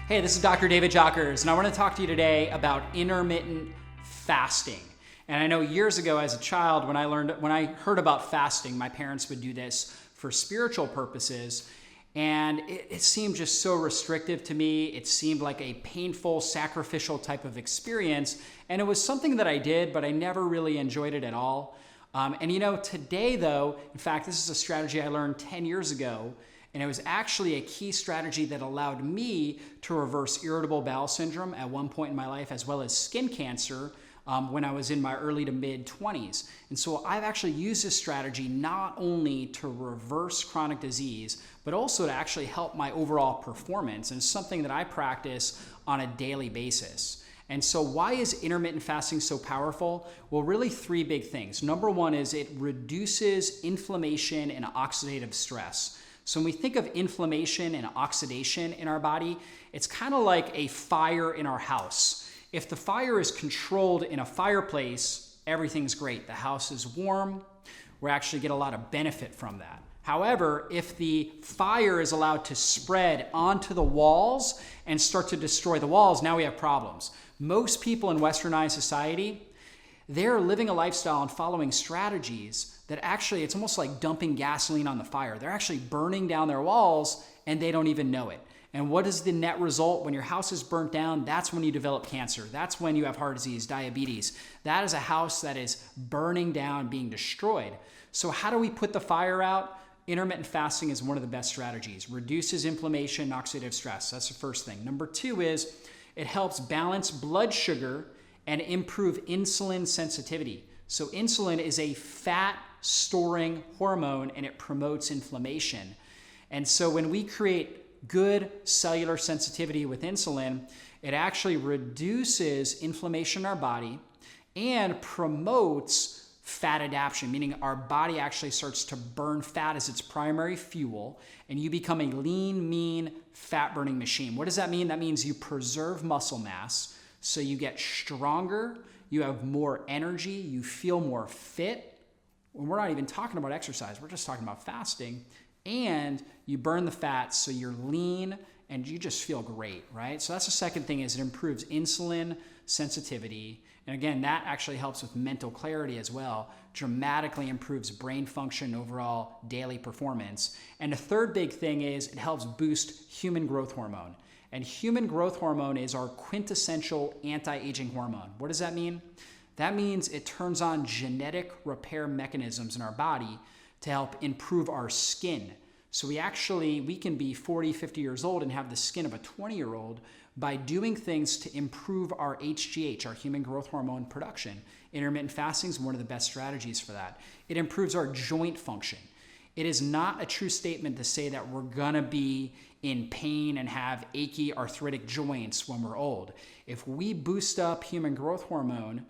Hey, this is Dr. David Jockers, and I want to talk to you today about intermittent fasting. And I know years ago as a child, when I heard about fasting, my parents would do this for spiritual purposes, and it seemed just so restrictive to me. It seemed like a painful, sacrificial type of experience, and it was something that I did, but I never really enjoyed it at all. Today though, in fact, this is a strategy I learned 10 years ago, and it was actually a key strategy that allowed me to reverse irritable bowel syndrome at one point in my life, as well as skin cancer when I was in my early to mid 20s. And so I've actually used this strategy not only to reverse chronic disease, but also to actually help my overall performance. And it's something that I practice on a daily basis. And so why is intermittent fasting so powerful? Well, really three big things. Number one is it reduces inflammation and oxidative stress. So when we think of inflammation and oxidation in our body, it's kind of like a fire in our house. If the fire is controlled in a fireplace, everything's great. The house is warm. We actually get a lot of benefit from that. However, if the fire is allowed to spread onto the walls and start to destroy the walls, now we have problems. Most people in westernized society, they're living a lifestyle and following strategies that actually, it's almost like dumping gasoline on the fire. They're actually burning down their walls and they don't even know it. And what is the net result? When your house is burnt down, that's when you develop cancer. That's when you have heart disease, diabetes. That is a house that is burning down, being destroyed. So how do we put the fire out? Intermittent fasting is one of the best strategies. Reduces inflammation, oxidative stress. That's the first thing. Number two is it helps balance blood sugar and improve insulin sensitivity. So insulin is a fat storing hormone and it promotes inflammation. And so when we create good cellular sensitivity with insulin, it actually reduces inflammation in our body and promotes fat adaptation, meaning our body actually starts to burn fat as its primary fuel, and you become a lean, mean, fat-burning machine. What does that mean? That means you preserve muscle mass, so you get stronger, you have more energy, you feel more fit. And we're not even talking about exercise, we're just talking about fasting. And you burn the fat, so you're lean and you just feel great, right? So that's the second thing, is it improves insulin sensitivity. And again, that actually helps with mental clarity as well, dramatically improves brain function, overall daily performance. And the third big thing is it helps boost human growth hormone. And human growth hormone is our quintessential anti-aging hormone. What does that mean? That means it turns on genetic repair mechanisms in our body to help improve our skin. So we can be 40, 50 years old and have the skin of a 20-year-old by doing things to improve our HGH, our human growth hormone production. Intermittent fasting is one of the best strategies for that. It improves our joint function. It is not a true statement to say that we're gonna be in pain and have achy arthritic joints when we're old. If we boost up human growth hormone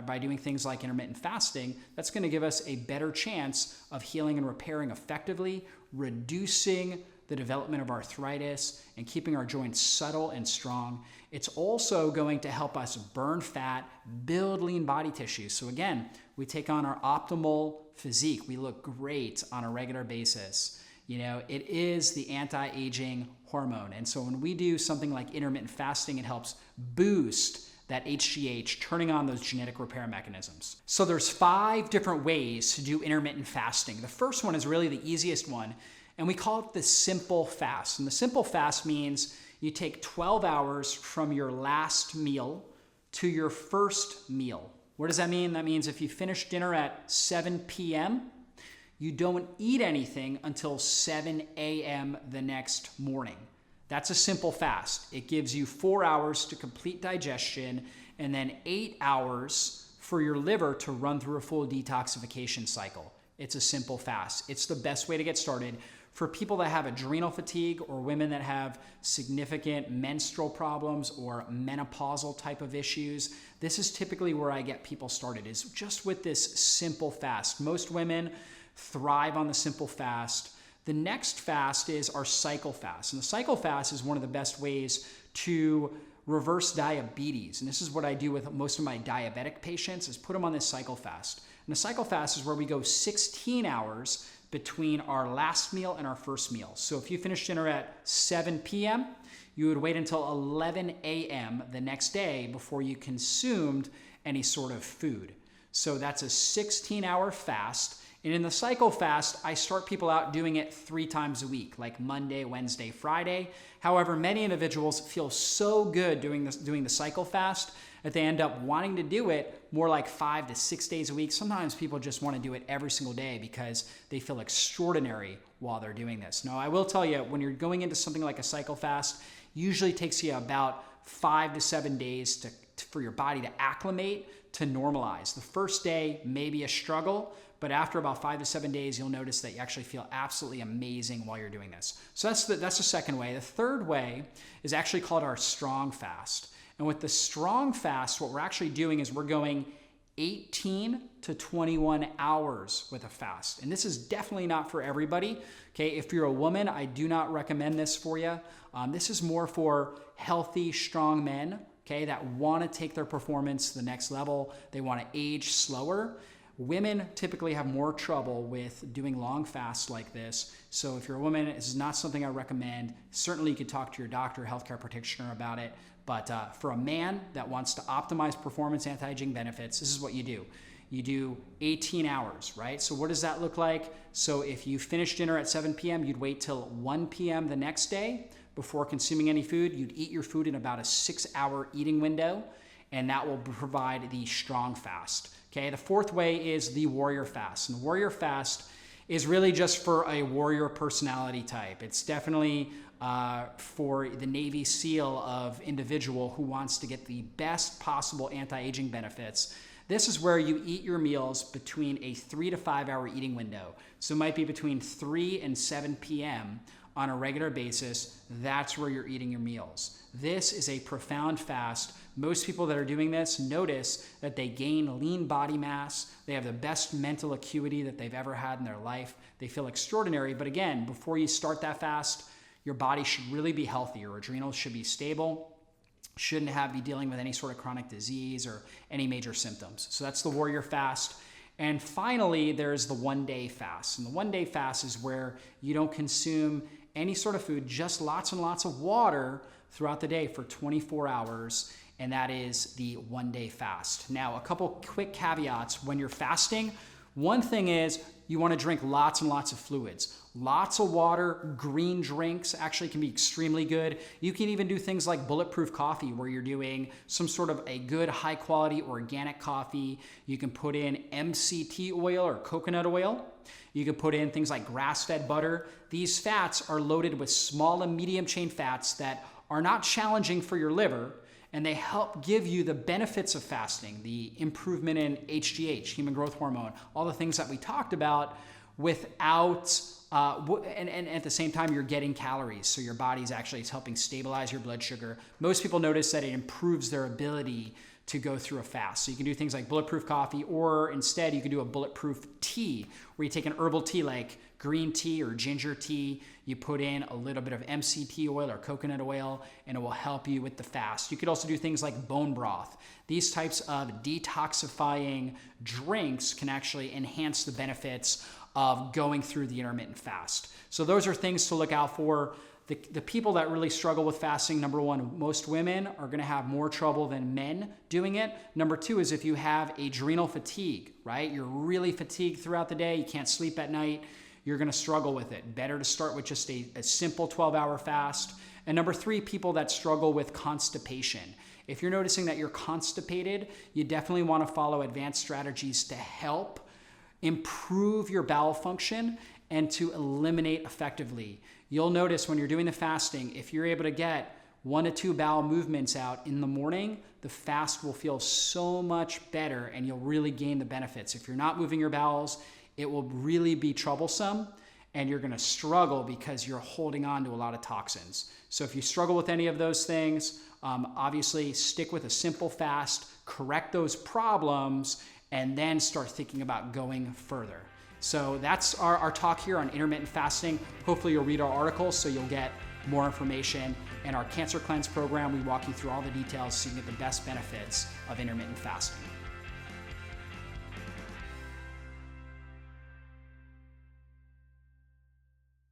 by doing things like intermittent fasting, that's going to give us a better chance of healing and repairing effectively, reducing the development of arthritis, and keeping our joints supple and strong. It's also going to help us burn fat, build lean body tissue. So again, we take on our optimal physique. We look great on a regular basis. It is the anti-aging hormone. And so when we do something like intermittent fasting, it helps boost that HGH, turning on those genetic repair mechanisms. So there's 5 different ways to do intermittent fasting. The first one is really the easiest one, and we call it the simple fast. And the simple fast means you take 12 hours from your last meal to your first meal. What does that mean? That means if you finish dinner at 7 p.m., you don't eat anything until 7 a.m. the next morning. That's a simple fast. It gives you 4 hours to complete digestion and then 8 hours for your liver to run through a full detoxification cycle. It's a simple fast. It's the best way to get started. For people that have adrenal fatigue or women that have significant menstrual problems or menopausal type of issues, this is typically where I get people started, is just with this simple fast. Most women thrive on the simple fast. The next fast is our cycle fast. And the cycle fast is one of the best ways to reverse diabetes. And this is what I do with most of my diabetic patients, is put them on this cycle fast. And the cycle fast is where we go 16 hours between our last meal and our first meal. So if you finish dinner at 7 p.m., you would wait until 11 a.m. the next day before you consumed any sort of food. So that's a 16-hour fast. And in the cycle fast, I start people out doing it 3 times a week, like Monday, Wednesday, Friday. However, many individuals feel so good doing the cycle fast that they end up wanting to do it more like 5 to 6 days a week. Sometimes people just want to do it every single day because they feel extraordinary while they're doing this. Now, I will tell you, when you're going into something like a cycle fast, usually takes you about 5 to 7 days for your body to acclimate, to normalize. The first day may be a struggle, but after about 5 to 7 days, you'll notice that you actually feel absolutely amazing while you're doing this. So that's the second way. The third way is actually called our strong fast. And with the strong fast, what we're actually doing is we're going 18 to 21 hours with a fast. And this is definitely not for everybody. Okay, if you're a woman, I do not recommend this for you. This is more for healthy, strong men, okay, that want to take their performance to the next level. They want to age slower. Women typically have more trouble with doing long fasts like this. So if you're a woman, this is not something I recommend. Certainly you could talk to your doctor, healthcare practitioner about it. But for a man that wants to optimize performance anti-aging benefits, this is what you do. You do 18 hours, right? So what does that look like? So if you finish dinner at 7 p.m., you'd wait till 1 p.m. the next day before consuming any food. You'd eat your food in about a 6-hour eating window, and that will provide the strong fast. Okay, the fourth way is the warrior fast. And the warrior fast is really just for a warrior personality type. It's definitely for the Navy SEAL of individual who wants to get the best possible anti-aging benefits. This is where you eat your meals between a 3 to 5 hour eating window. So it might be between 3 and 7 p.m. on a regular basis. That's where you're eating your meals. This is a profound fast. Most people that are doing this notice that they gain lean body mass. They have the best mental acuity that they've ever had in their life. They feel extraordinary. But again, before you start that fast, your body should really be healthy. Your adrenals should be stable. Shouldn't be dealing with any sort of chronic disease or any major symptoms. So that's the warrior fast. And finally, there's the 1-day fast. And the 1-day fast is where you don't consume any sort of food, just lots and lots of water throughout the day for 24 hours. And that is the 1-day fast. Now, a couple quick caveats when you're fasting. One thing is you want to drink lots and lots of fluids. Lots of water, green drinks actually can be extremely good. You can even do things like bulletproof coffee where you're doing some sort of a good high quality organic coffee. You can put in MCT oil or coconut oil. You can put in things like grass-fed butter. These fats are loaded with small and medium chain fats that are not challenging for your liver, and they help give you the benefits of fasting, the improvement in HGH, human growth hormone, all the things that we talked about without, and at the same time, you're getting calories. So your body's actually, it's helping stabilize your blood sugar. Most people notice that it improves their ability to go through a fast. So you can do things like bulletproof coffee, or instead you can do a bulletproof tea where you take an herbal tea like green tea or ginger tea, you put in a little bit of MCT oil or coconut oil, and it will help you with the fast. You could also do things like bone broth. These types of detoxifying drinks can actually enhance the benefits of going through the intermittent fast. So those are things to look out for. The people that really struggle with fasting, number one, most women are going to have more trouble than men doing it. Number two is if you have adrenal fatigue, right? You're really fatigued throughout the day, you can't sleep at night, you're going to struggle with it. Better to start with just a simple 12-hour fast. And number three, people that struggle with constipation. If you're noticing that you're constipated, you definitely want to follow advanced strategies to help improve your bowel function and to eliminate effectively. You'll notice when you're doing the fasting, if you're able to get 1 to 2 bowel movements out in the morning, the fast will feel so much better and you'll really gain the benefits. If you're not moving your bowels, it will really be troublesome and you're going to struggle because you're holding on to a lot of toxins. So if you struggle with any of those things, obviously stick with a simple fast, correct those problems, and then start thinking about going further. So that's our talk here on intermittent fasting. Hopefully you'll read our article so you'll get more information. And our Cancer Cleanse program, we walk you through all the details so you can get the best benefits of intermittent fasting.